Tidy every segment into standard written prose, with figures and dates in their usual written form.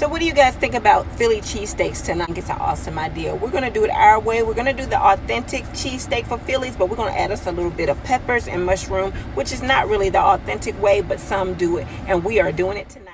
So what do you guys think about Philly cheesesteaks tonight? I think it's an awesome idea. We're going to do it our way. We're going to do the authentic cheesesteak for Phillies, but we're going to add us a little bit of peppers and mushroom, which is not really the authentic way, but some do it. And we are doing it tonight.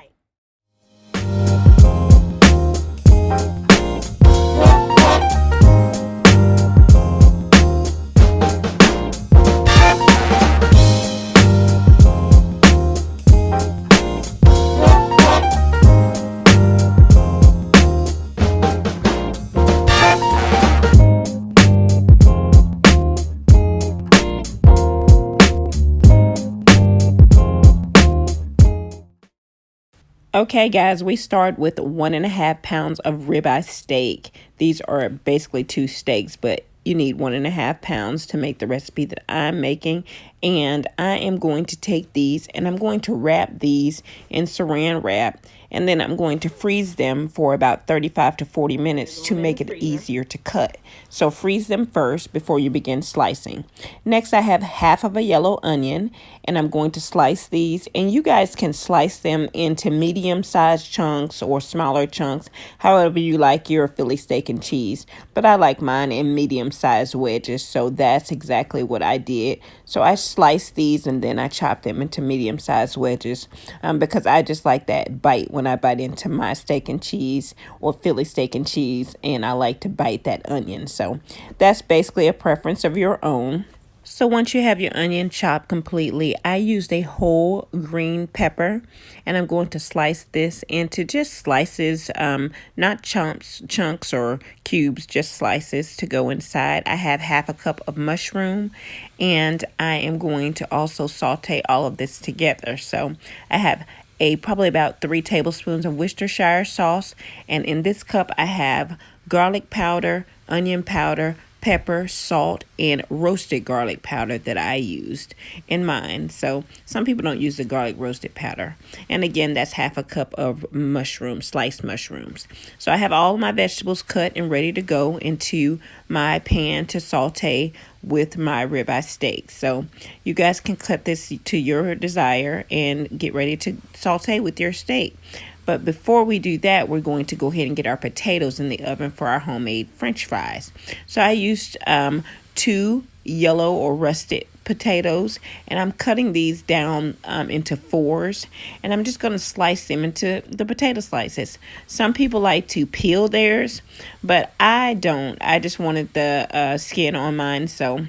Okay, guys, we start with 1.5 pounds of ribeye steak. These are basically 2 steaks, but you need 1.5 pounds to make the recipe that I'm making. And I am going to take these and I'm going to wrap these in saran wrap. And then I'm going to freeze them for about 35 to 40 minutes to make it easier to cut. So freeze them first before you begin slicing. Next, I have half of a yellow onion and I'm going to slice these. And you guys can slice them into medium-sized chunks or smaller chunks, however you like your Philly steak and cheese. But I like mine in medium-sized wedges, so that's exactly what I did. So I sliced these and then I chopped them into medium-sized wedges because I just like that bite when I bite into my steak and cheese or Philly steak and cheese, and I like to bite that onion. So that's basically a preference of your own. So once you have your onion chopped completely, I used a whole green pepper and I'm going to slice this into just slices, not chunks or cubes, just slices to go inside. I have half a cup of mushroom and I am going to also saute all of this together. So I have probably about 3 tablespoons of Worcestershire sauce, and in this cup I have garlic powder, onion powder, pepper, salt, and roasted garlic powder that I used in mine. So some people don't use the garlic roasted powder. And again, that's half a cup of mushrooms, sliced mushrooms. So I have all of my vegetables cut and ready to go into my pan to saute with my ribeye steak. So you guys can cut this to your desire and get ready to saute with your steak. But before we do that, we're going to go ahead and get our potatoes in the oven for our homemade French fries. So I used 2 yellow or rusted potatoes, and I'm cutting these down into 4s, and I'm just going to slice them into the potato slices. Some people like to peel theirs, but I don't. I just wanted the skin on mine, so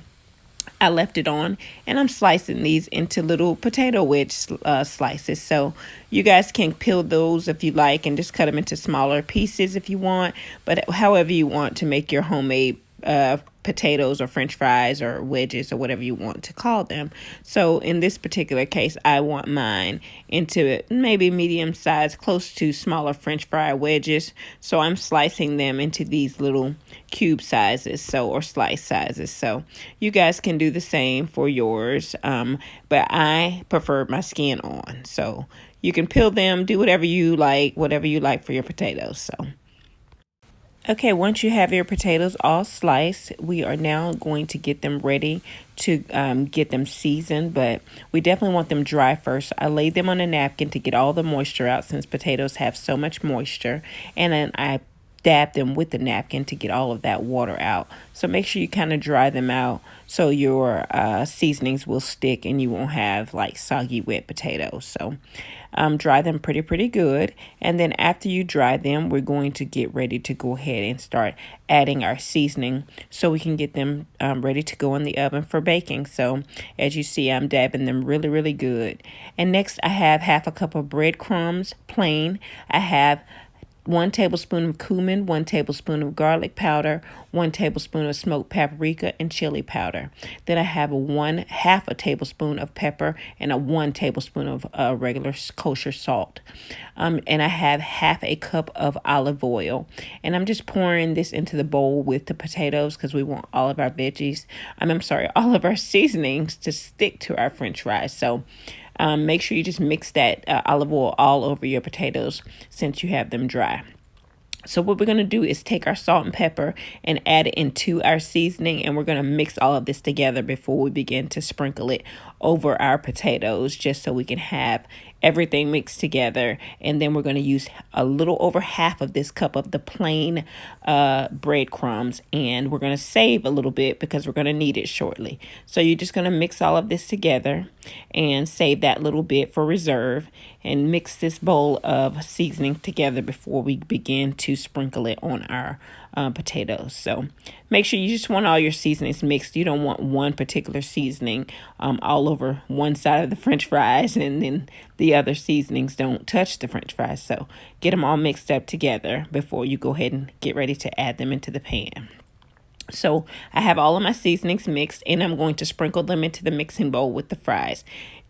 I left it on, and I'm slicing these into little potato wedge slices. So you guys can peel those if you like and just cut them into smaller pieces if you want, but however you want to make your homemade potatoes or French fries or wedges or whatever you want to call them. So in this particular case, I want mine into maybe medium size, close to smaller French fry wedges. So I'm slicing them into these little cube sizes, or slice sizes. So you guys can do the same for yours, but I prefer my skin on. So you can peel them, do whatever you like for your potatoes. So okay, once you have your potatoes all sliced, we are now going to get them ready to get them seasoned, but we definitely want them dry first. I laid them on a napkin to get all the moisture out since potatoes have so much moisture, and then I dab them with the napkin to get all of that water out. So make sure you kind of dry them out so your seasonings will stick and you won't have like soggy wet potatoes. So dry them pretty good, and then after you dry them, we're going to get ready to go ahead and start adding our seasoning so we can get them ready to go in the oven for baking. So as you see, I'm dabbing them really good. And next I have half a cup of breadcrumbs, plain. I have 1 tablespoon of cumin, 1 tablespoon of garlic powder, 1 tablespoon of smoked paprika and chili powder. Then I have half a tablespoon of pepper and 1 tablespoon of regular kosher salt. And I have half a cup of olive oil. And I'm just pouring this into the bowl with the potatoes because we want all of our veggies, all of our seasonings to stick to our French fries. So make sure you just mix that olive oil all over your potatoes since you have them dry. So what we're going to do is take our salt and pepper and add it into our seasoning, and we're going to mix all of this together before we begin to sprinkle it over our potatoes, just so we can have everything mixed together, and then we're going to use a little over half of this cup of the plain breadcrumbs, and we're going to save a little bit because we're going to need it shortly. So you're just going to mix all of this together and save that little bit for reserve, and mix this bowl of seasoning together before we begin to sprinkle it on our potatoes. So make sure you just want all your seasonings mixed. You don't want one particular seasoning all over one side of the French fries, and then the other seasonings don't touch the French fries. So get them all mixed up together before you go ahead and get ready to add them into the pan. So I have all of my seasonings mixed, and I'm going to sprinkle them into the mixing bowl with the fries.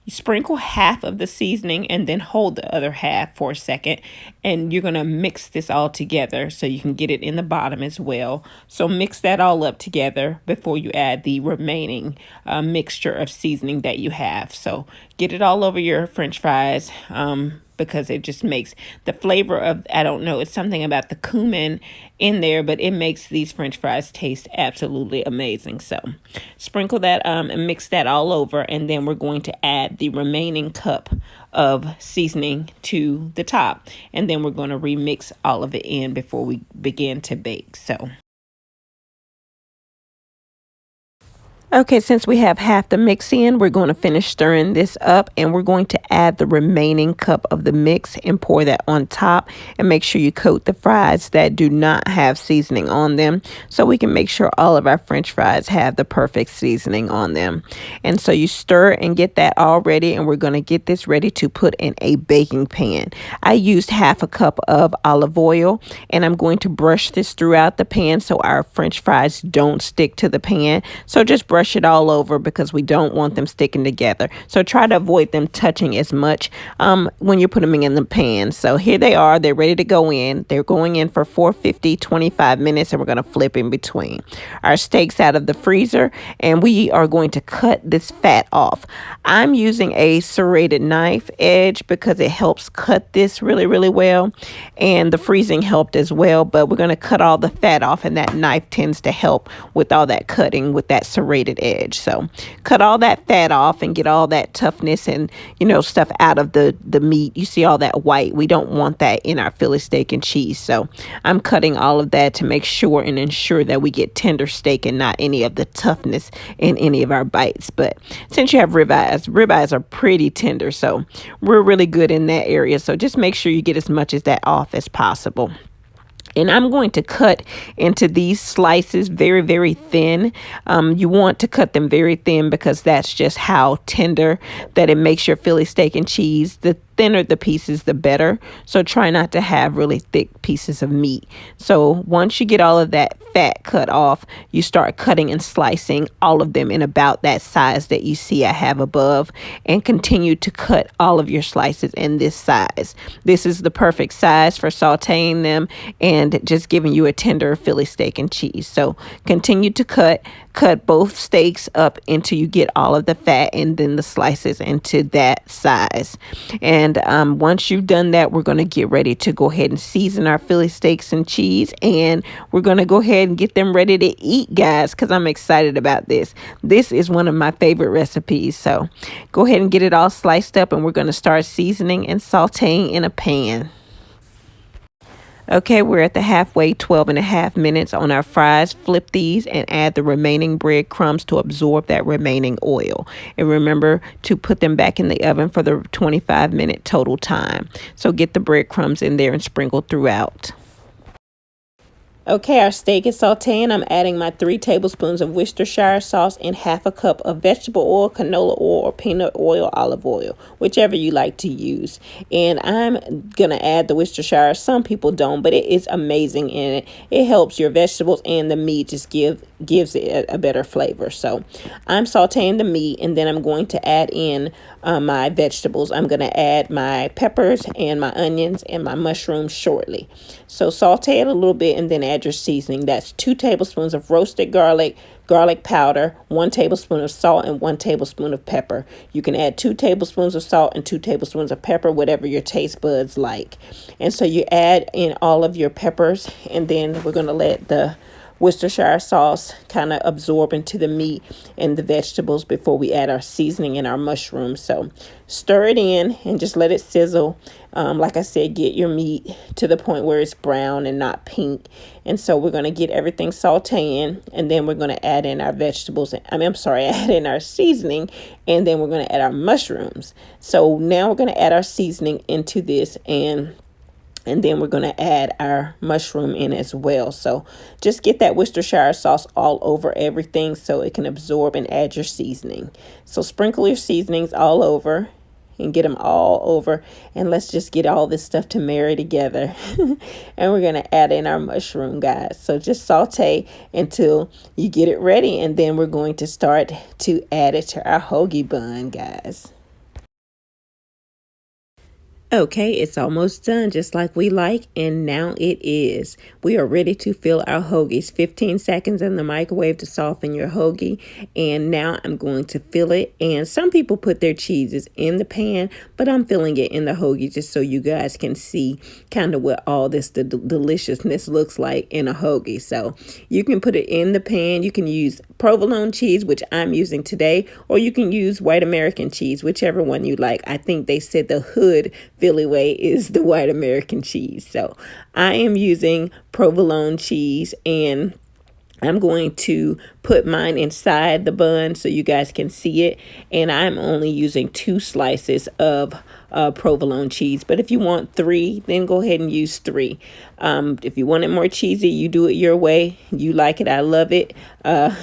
You sprinkle half of the seasoning and then hold the other half for a second, and you're going to mix this all together so you can get it in the bottom as well. So mix that all up together before you add the remaining mixture of seasoning that you have. So get it all over your French fries, because it just makes the flavor of, I don't know, it's something about the cumin in there, but it makes these French fries taste absolutely amazing. So sprinkle that and mix that all over, and then we're going to add the remaining cup of seasoning to the top, and then we're going to remix all of it in before we begin to bake. So okay, since we have half the mix in, we're going to finish stirring this up, and we're going to add the remaining cup of the mix and pour that on top, and make sure you coat the fries that do not have seasoning on them, so we can make sure all of our French fries have the perfect seasoning on them. And so you stir and get that all ready, and we're going to get this ready to put in a baking pan. I used half a cup of olive oil, and I'm going to brush this throughout the pan so our French fries don't stick to the pan. So just brush it all over because we don't want them sticking together. So try to avoid them touching as much when you put them in the pan. So here they are. They're ready to go in. They're going in for 450, 25 minutes, and we're going to flip in between. Our steaks out of the freezer, and we are going to cut this fat off. I'm using a serrated knife edge because it helps cut this really, really well, and the freezing helped as well, but we're going to cut all the fat off, and that knife tends to help with all that cutting with that serrated edge. So cut all that fat off and get all that toughness and stuff out of the meat. You see all that white, we don't want that in our Philly steak and cheese. So I'm cutting all of that to make sure and ensure that we get tender steak and not any of the toughness in any of our bites. But since you have ribeyes are pretty tender, so we're really good in that area. So just make sure you get as much as that off as possible. And I'm going to cut into these slices very, very thin. You want to cut them very thin because that's just how tender that it makes your Philly steak and cheese. The thinner the pieces, the better. So try not to have really thick pieces of meat. So once you get all of that fat cut off, you start cutting and slicing all of them in about that size that you see I have above, and continue to cut all of your slices in this size. This is the perfect size for sauteing them and just giving you a tender Philly steak and cheese. So continue to cut both steaks up until you get all of the fat and then the slices into that size. And once you've done that, we're going to get ready to go ahead and season our Philly steaks and cheese, and we're going to go ahead and get them ready to eat, guys, because I'm excited about this. This is one of my favorite recipes. So go ahead and get it all sliced up, and we're going to start seasoning and sauteing in a pan. Okay, we're at the halfway, 12.5 minutes on our fries. Flip these and add the remaining breadcrumbs to absorb that remaining oil. And remember to put them back in the oven for the 25-minute total time. So get the breadcrumbs in there and sprinkle throughout. Okay, our steak is sauteing. I'm adding my 3 tablespoons of Worcestershire sauce and half a cup of vegetable oil, canola oil, or peanut oil, olive oil, whichever you like to use. And I'm going to add the Worcestershire. Some people don't, but it is amazing, and it helps your vegetables and the meat just gives it a better flavor. So I'm sauteing the meat, and then I'm going to add in my vegetables. I'm going to add my peppers and my onions and my mushrooms shortly. So saute it a little bit and then add your seasoning. That's 2 tablespoons of roasted garlic powder, 1 tablespoon of salt, and 1 tablespoon of pepper. You can add 2 tablespoons of salt and 2 tablespoons of pepper, whatever your taste buds like. And so you add in all of your peppers, and then we're going to let the Worcestershire sauce kind of absorb into the meat and the vegetables before we add our seasoning and our mushrooms. So stir it in and just let it sizzle. Like I said, get your meat to the point where it's brown and not pink. And so we're going to get everything sauteing, and then we're going to add in our vegetables. I'm sorry, add in our seasoning, and then we're going to add our mushrooms. So now we're going to add our seasoning into this, and then we're going to add our mushroom in as well. So just get that Worcestershire sauce all over everything so it can absorb and add your seasoning. So sprinkle your seasonings all over and get them all over, and let's just get all this stuff to marry together. And we're going to add in our mushroom, guys. So just saute until you get it ready, and then we're going to start to add it to our hoagie bun, guys. Okay, it's almost done just like we like, and now it is. We are ready to fill our hoagies. 15 seconds in the microwave to soften your hoagie, and now I'm going to fill it. And some people put their cheeses in the pan, but I'm filling it in the hoagie just so you guys can see kind of what all this deliciousness looks like in a hoagie. So you can put it in the pan. You can use provolone cheese, which I'm using today, or you can use white American cheese, whichever one you like. I think they said the hood Philly way is the white American cheese. So I am using provolone cheese, and I'm going to put mine inside the bun so you guys can see it. And I'm only using 2 slices of provolone cheese. But if you want 3, then go ahead and use 3. If you want it more cheesy, you do it your way. You like it, I love it.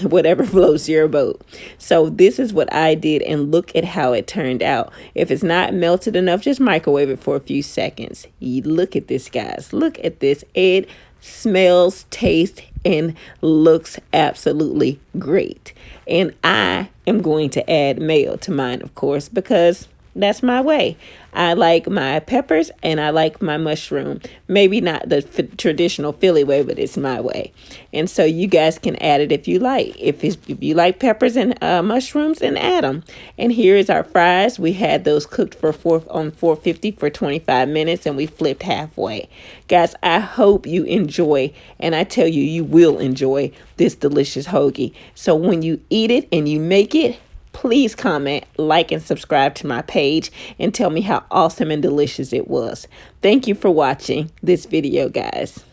Whatever floats your boat. So this is what I did, and look at how it turned out. If it's not melted enough, just microwave it for a few seconds. Look at this, guys. Look at this. It smells, tastes, and looks absolutely great. And I am going to add mayo to mine, of course, because that's my way. I like my peppers and I like my mushroom. Maybe not the traditional Philly way, but it's my way. And so you guys can add it if you like. If you like peppers and mushrooms, then add them. And here is our fries. We had those cooked on 450 for 25 minutes, and we flipped halfway. Guys, I hope you enjoy, and I tell you, you will enjoy this delicious hoagie. So when you eat it and you make it, please comment, like, and subscribe to my page and tell me how awesome and delicious it was. Thank you for watching this video, guys.